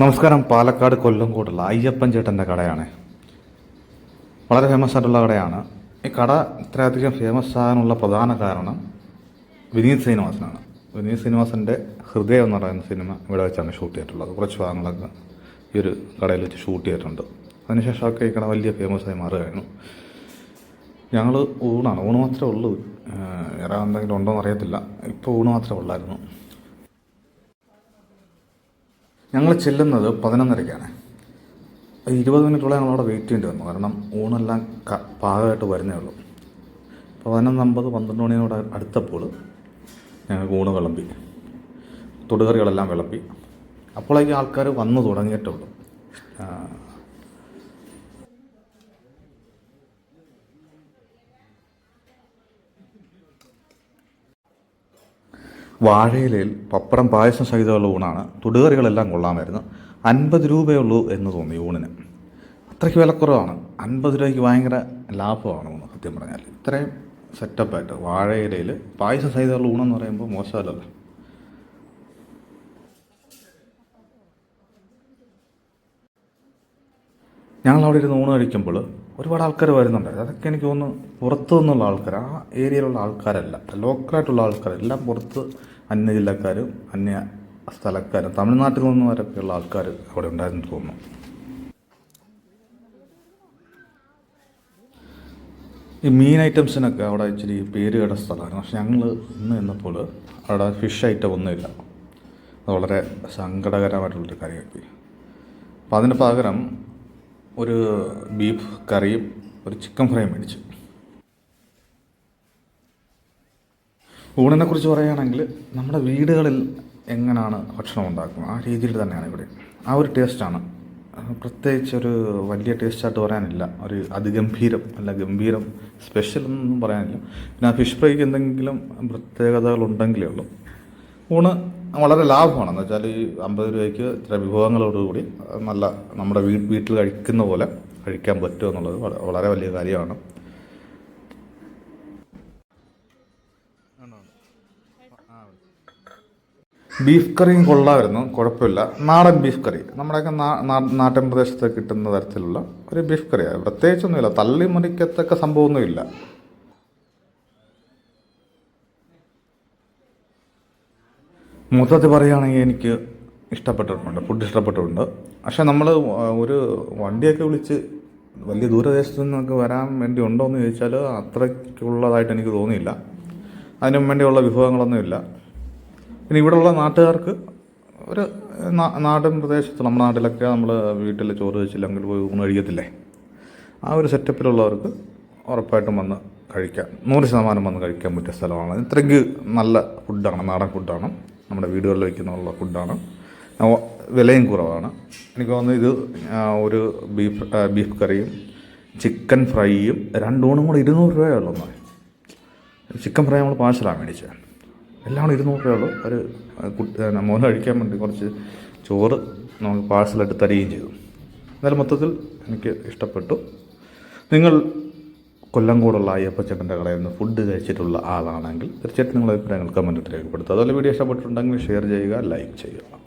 നമസ്കാരം. പാലക്കാട് കൊല്ലംകോടുള്ള അയ്യപ്പൻ ചേട്ടൻ്റെ കടയാണ്. വളരെ ഫേമസ് ആയിട്ടുള്ള കടയാണ്. ഈ കട ഇത്രയധികം ഫേമസ് ആകാനുള്ള പ്രധാന കാരണം വിനീത് ശ്രീനിവാസനാണ്. വിനീത് ശ്രീനിവാസൻ്റെ ഹൃദയം എന്ന് പറയുന്ന സിനിമ ഇവിടെ വെച്ചാണ് ഷൂട്ട് ചെയ്തിട്ടുള്ളത്. കുറച്ച് ഭാഗങ്ങളൊക്കെ ഈ ഒരു കടയിൽ വെച്ച് ഷൂട്ട് ചെയ്തിട്ടുണ്ട്. അതിനുശേഷമൊക്കെ ഈ കട വലിയ ഫേമസായി മാറുകയായിരുന്നു. ഞങ്ങൾ ഊണ് മാത്രമേ ഉള്ളൂ. വേറെ എന്തെങ്കിലും ഉണ്ടോ എന്ന് അറിയത്തില്ല. ഇപ്പോൾ ഊണ് മാത്രമേ ഉള്ളായിരുന്നു. ഞങ്ങൾ ചെല്ലുന്നത് 11:30-ക്കാണ്. 20 മിനിറ്റോളം ഞങ്ങളവിടെ വെയിറ്റ് ചെയ്യേണ്ടി വന്നു. കാരണം ഊണെല്ലാം പാകമായിട്ട് വരുന്നേ ഉള്ളൂ. 11:50 12 മണിയോട് അടുത്തപ്പോൾ ഞങ്ങൾക്ക് ഊണ് വിളമ്പി, തൊടുകറികളെല്ലാം വിളമ്പി. അപ്പോഴേക്കും ആൾക്കാർ വന്നു തുടങ്ങിയിട്ടുള്ളൂ. വാഴയിലയിൽ പപ്പടം പായസം സഹിതമുള്ള ഊണാണ്. തൊടുകറികളെല്ലാം കൊള്ളാമായിരുന്നു. 50 രൂപയുള്ളൂ എന്ന് തോന്നി ഊണിന്. അത്രയ്ക്ക് വിലക്കുറവാണ്. 50 രൂപയ്ക്ക് ഭയങ്കര ലാഭമാണ് ഊണ്. സത്യം പറഞ്ഞാൽ ഇത്രയും സെറ്റപ്പായിട്ട് വാഴയിലയിൽ പായസം സഹിതമുള്ള ഊണെന്ന് പറയുമ്പോൾ മോശമല്ലല്ലോ. ഞങ്ങളവിടെ ഇരുന്ന് ഊണ് കഴിക്കുമ്പോൾ ഒരുപാട് ആൾക്കാർ വരുന്നുണ്ട്. അതൊക്കെ എനിക്ക് തോന്നുന്നു പുറത്തു നിന്നുള്ള ആൾക്കാർ, ആ ഏരിയയിലുള്ള ആൾക്കാരല്ല, ലോക്കലായിട്ടുള്ള ആൾക്കാരെല്ലാം പുറത്ത് അന്യ ജില്ലക്കാരും അന്യ സ്ഥലക്കാരും തമിഴ്നാട്ടിൽ നിന്നവരൊക്കെയുള്ള ആൾക്കാർ അവിടെ ഉണ്ടായിരുന്നു തോന്നുന്നു. ഈ മീൻ ഐറ്റംസിനൊക്കെ അവിടെ ഇച്ചിരി പേര് കേട്ട സ്ഥലമായിരുന്നു. പക്ഷെ ഞങ്ങൾ ഇന്ന് ചെന്നപ്പോൾ അവിടെ ഫിഷ് ഐറ്റം ഒന്നുമില്ല. അത് വളരെ സങ്കടകരമായിട്ടുള്ളൊരു കാര്യമായി. അപ്പോൾ അതിന് പകരം ഒരു ബീഫ് കറിയും ഒരു ചിക്കൻ ഫ്രൈയും മേടിച്ചു. ഊണിനെ കുറിച്ച് പറയുകയാണെങ്കിൽ നമ്മുടെ വീടുകളിൽ എങ്ങനെയാണ് ഭക്ഷണം ഉണ്ടാക്കുന്നത് ആ രീതിയിൽ തന്നെയാണ് ഇവിടെ. ആ ഒരു ടേസ്റ്റാണ്. പ്രത്യേകിച്ച് ഒരു വലിയ ടേസ്റ്റായിട്ട് പറയാനില്ല. ഒരു അതിഗംഭീരം അല്ല, ഗംഭീരം സ്പെഷ്യൽ എന്നൊന്നും പറയാനില്ല. പിന്നെ ആ ഫിഷ് ഫ്രൈക്ക് എന്തെങ്കിലും പ്രത്യേകതകളുണ്ടെങ്കിലേ ഉള്ളൂ. ഊണ് വളരെ ലാഭമാണെന്ന് വെച്ചാൽ ഈ 50 രൂപയ്ക്ക് ഇത്ര വിഭവങ്ങളോടുകൂടി നല്ല നമ്മുടെ വീട്ടിൽ കഴിക്കുന്ന പോലെ കഴിക്കാൻ പറ്റുമോ എന്നുള്ളത് വളരെ വലിയ കാര്യമാണ്. ബീഫ് കറിയും കൊള്ളാമായിരുന്നു, കുഴപ്പമില്ല. നാടൻ ബീഫ് കറി, നമ്മുടെയൊക്കെ നാട്ടിൻ പ്രദേശത്ത് കിട്ടുന്ന തരത്തിലുള്ള ഒരു ബീഫ് കറിയാണ്. പ്രത്യേകിച്ചൊന്നുമില്ല, തള്ളി മറിക്കത്തക്ക സംഭവമൊന്നുമില്ല. മൊത്തത്തിൽ പറയുകയാണെങ്കിൽ എനിക്ക് ഇഷ്ടപ്പെട്ടിട്ടുണ്ട്, ഫുഡ് ഇഷ്ടപ്പെട്ടിട്ടുണ്ട്. പക്ഷേ നമ്മൾ ഒരു വണ്ടിയൊക്കെ വിളിച്ച് വലിയ ദൂരദേശത്തു നിന്നൊക്കെ വരാൻ വേണ്ടി ഉണ്ടോ എന്ന് ചോദിച്ചാൽ അത്രയ്ക്കുള്ളതായിട്ട് എനിക്ക് തോന്നിയില്ല. അതിനും വേണ്ടിയുള്ള വിഭവങ്ങളൊന്നുമില്ല. പിന്നെ ഇവിടെയുള്ള നാട്ടുകാർക്ക് ഒരു നാടൻ പ്രദേശത്ത്, നമ്മുടെ നാട്ടിലൊക്കെ നമ്മൾ വീട്ടിൽ ചോറ് വെച്ചില്ലെങ്കിൽ പോയി ഊണ് കഴിക്കത്തില്ലേ, ആ ഒരു സെറ്റപ്പിലുള്ളവർക്ക് ഉറപ്പായിട്ടും വന്ന് കഴിക്കാം. 100% വന്ന് കഴിക്കാൻ പറ്റിയ സ്ഥലമാണ്. ഇത്രയ്ക്ക് നല്ല ഫുഡാണ്, നാടൻ ഫുഡാണ്, നമ്മുടെ വീടുകളിൽ വയ്ക്കുന്നുള്ള ഫുഡാണ്. വിലയും കുറവാണ്. എനിക്ക് തോന്നുന്നു ഇത് ഒരു ബീഫ് കറിയും ചിക്കൻ ഫ്രൈയും 2 ഊണും കൂടെ 200 രൂപയുള്ളൂ. ചിക്കൻ ഫ്രൈ നമ്മൾ പാഴ്സലാണ് മേടിച്ചത്. എല്ലാം കൂടെ 200 രൂപയുള്ളൂ. ഒരു മോന് കഴിക്കാൻ വേണ്ടി കുറച്ച് ചോറ് നമുക്ക് പാഴ്സലായിട്ട് തരികയും ചെയ്തു. എന്നാലും മൊത്തത്തിൽ എനിക്ക് ഇഷ്ടപ്പെട്ടു. നിങ്ങൾ കൊല്ലംകോടുള്ള അയ്യപ്പച്ചേട്ടൻ്റെ കടയിൽ നിന്ന് ഫുഡ് കഴിച്ചിട്ടുള്ള ആളാണെങ്കിൽ തീർച്ചയായിട്ടും നിങ്ങളുടെ അഭിപ്രായങ്ങൾ കമൻറ്റിട്ട് രേഖപ്പെടുത്തുക. അതുപോലെ വീഡിയോ ഇഷ്ടപ്പെട്ടിട്ടുണ്ടെങ്കിൽ ഷെയർ ചെയ്യുക, ലൈക്ക് ചെയ്യുക.